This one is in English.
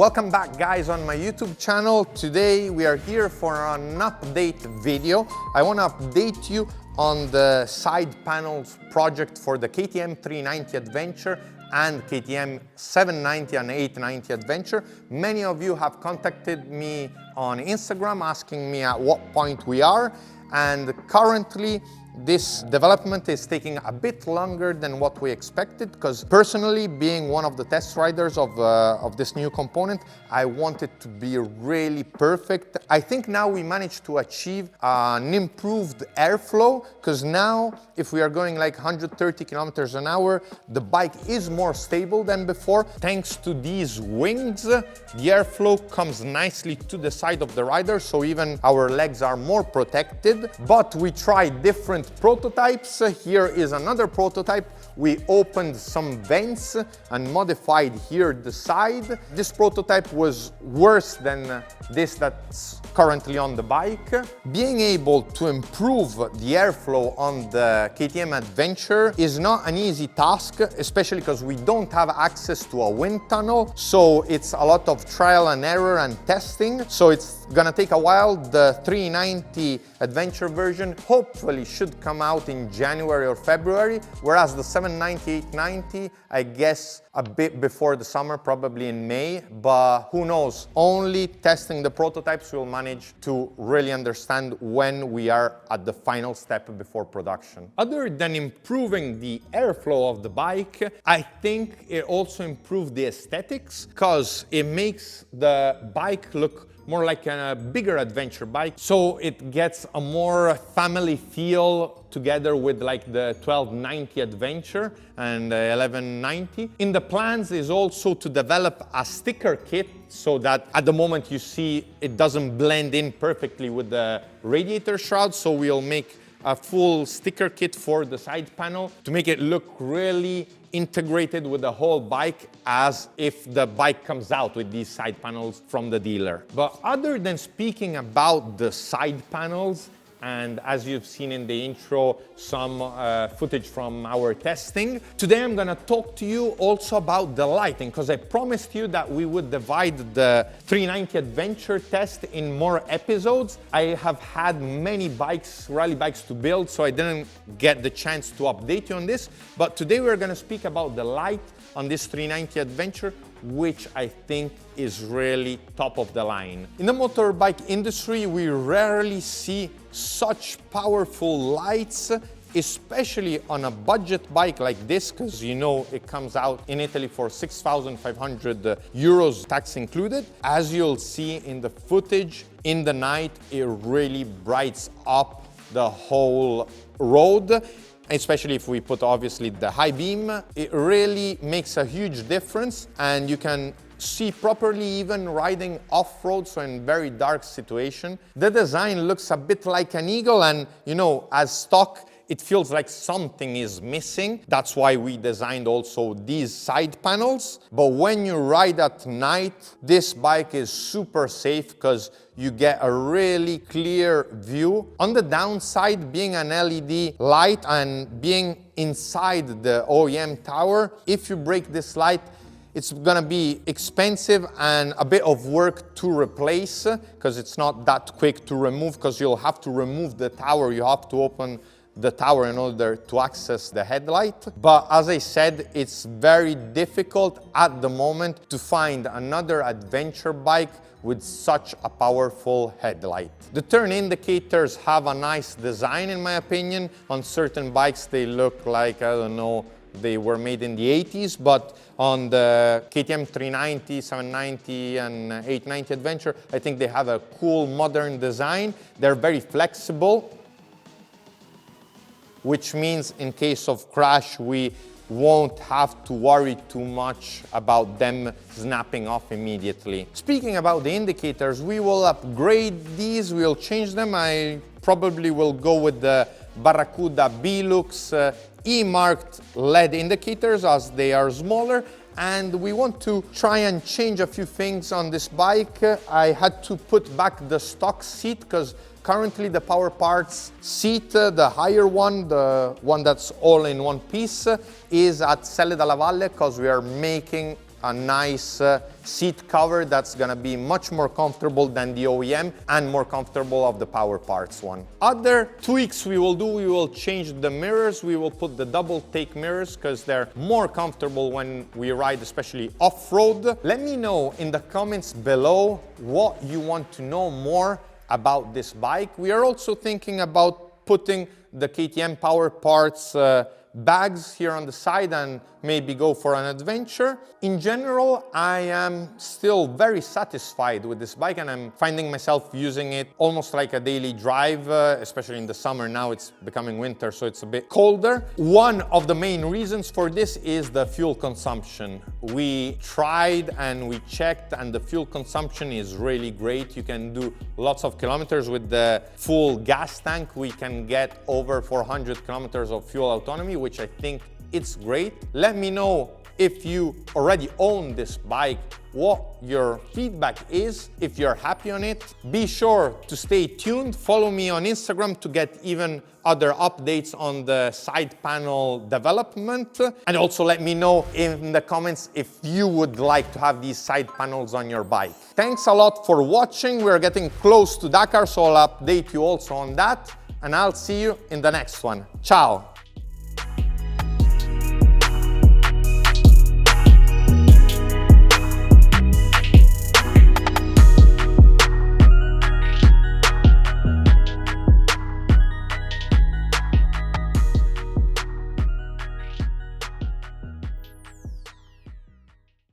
Welcome back guys on my YouTube channel. Today we are here for an update video. I want to update you on the side panels project for the KTM 390 Adventure and KTM 790 and 890 Adventure. Many of you have contacted me on Instagram asking me at what point we are, and currently this development is taking a bit longer than what we expected, because personally, being one of the test riders of this new component, I want it to be really perfect. I think now we managed to achieve an improved airflow, because now if we are going like 130 kilometers an hour, the bike is more stable than before. Thanks to these wings, the airflow comes nicely to the side of the rider, so even our legs are more protected. But we tried different prototypes. Here is another prototype. We opened some vents and modified here the side. This prototype was worse than this that's currently on the bike. Being able to improve the airflow on the KTM Adventure is not an easy task, especially because we don't have access to a wind tunnel. So it's a lot of trial and error and testing. So it's gonna take a while. The 390 Adventure version hopefully should come out in January or February, whereas the 790, 890, I guess a bit before the summer, probably in May, but who knows? Only testing the prototypes will manage to really understand when we are at the final step before production. Other than improving the airflow of the bike, I think it also improved the aesthetics, because it makes the bike look more like a bigger adventure bike, so it gets a more family feel together with like the 1290 Adventure and 1190. In the plans is also to develop a sticker kit, so that at the moment you see it doesn't blend in perfectly with the radiator shroud, so we'll make a full sticker kit for the side panel to make it look really integrated with the whole bike, as if the bike comes out with these side panels from the dealer. But other than speaking about the side panels, and as you've seen in the intro, some footage from our testing, today I'm gonna talk to you also about the lighting, because I promised you that we would divide the 390 Adventure test in more episodes. I have had many bikes, rally bikes to build, so I didn't get the chance to update you on this. But today we're gonna speak about the light on this 390 Adventure, which I think is really top of the line. In the motorbike industry, we rarely see such powerful lights, especially on a budget bike like this, because you know it comes out in Italy for 6,500 euros, tax included. As you'll see in the footage, in the night, it really brights up the whole road. Especially if we put obviously the high beam, it really makes a huge difference, and you can see properly even riding off-road, so in very dark situation. The design looks a bit like an eagle, and you know, as stock, it feels like something is missing. That's why we designed also these side panels. But when you ride at night, this bike is super safe, because you get a really clear view. On the downside, being an LED light and being inside the OEM tower, if you break this light, it's gonna be expensive and a bit of work to replace, because it's not that quick to remove, because you'll have to remove the tower. You have to open the tower in order to access the headlight. But as I said, it's very difficult at the moment to find another adventure bike with such a powerful headlight. The turn indicators have a nice design in my opinion. On certain bikes they look like, I don't know, they were made in the 80s, but on the KTM 390, 790 and 890 Adventure, I think they have a cool modern design. They're very flexible, which means in case of crash, we won't have to worry too much about them snapping off immediately. Speaking about the indicators, we will upgrade these, we'll change them. I probably will go with the Barracuda B-Lux E-marked LED indicators, as they are smaller, and we want to try and change a few things on this bike. I had to put back the stock seat, because currently the Power Parts seat, the higher one, the one that's all in one piece, is at Selle dalla Valle, because we are making a nice seat cover that's gonna be much more comfortable than the OEM and more comfortable of the Power Parts one. Other tweaks we will do, we will change the mirrors. We will put the double take mirrors because they're more comfortable when we ride, especially off-road. Let me know in the comments below what you want to know more about this bike. We are also thinking about putting the KTM Power Parts bags here on the side and maybe go for an adventure. In general, I am still very satisfied with this bike and I'm finding myself using it almost like a daily drive, especially in the summer. Now it's becoming winter, so it's a bit colder. One of the main reasons for this is the fuel consumption. We tried and we checked and the fuel consumption is really great. You can do lots of kilometers with the full gas tank. We can get over 400 kilometers of fuel autonomy, which I think it's great. Let me know if you already own this bike, what your feedback is, if you're happy on it. Be sure to stay tuned. Follow me on Instagram to get even other updates on the side panel development. And also let me know in the comments if you would like to have these side panels on your bike. Thanks a lot for watching. We're getting close to Dakar, so I'll update you also on that. And I'll see you in the next one. Ciao.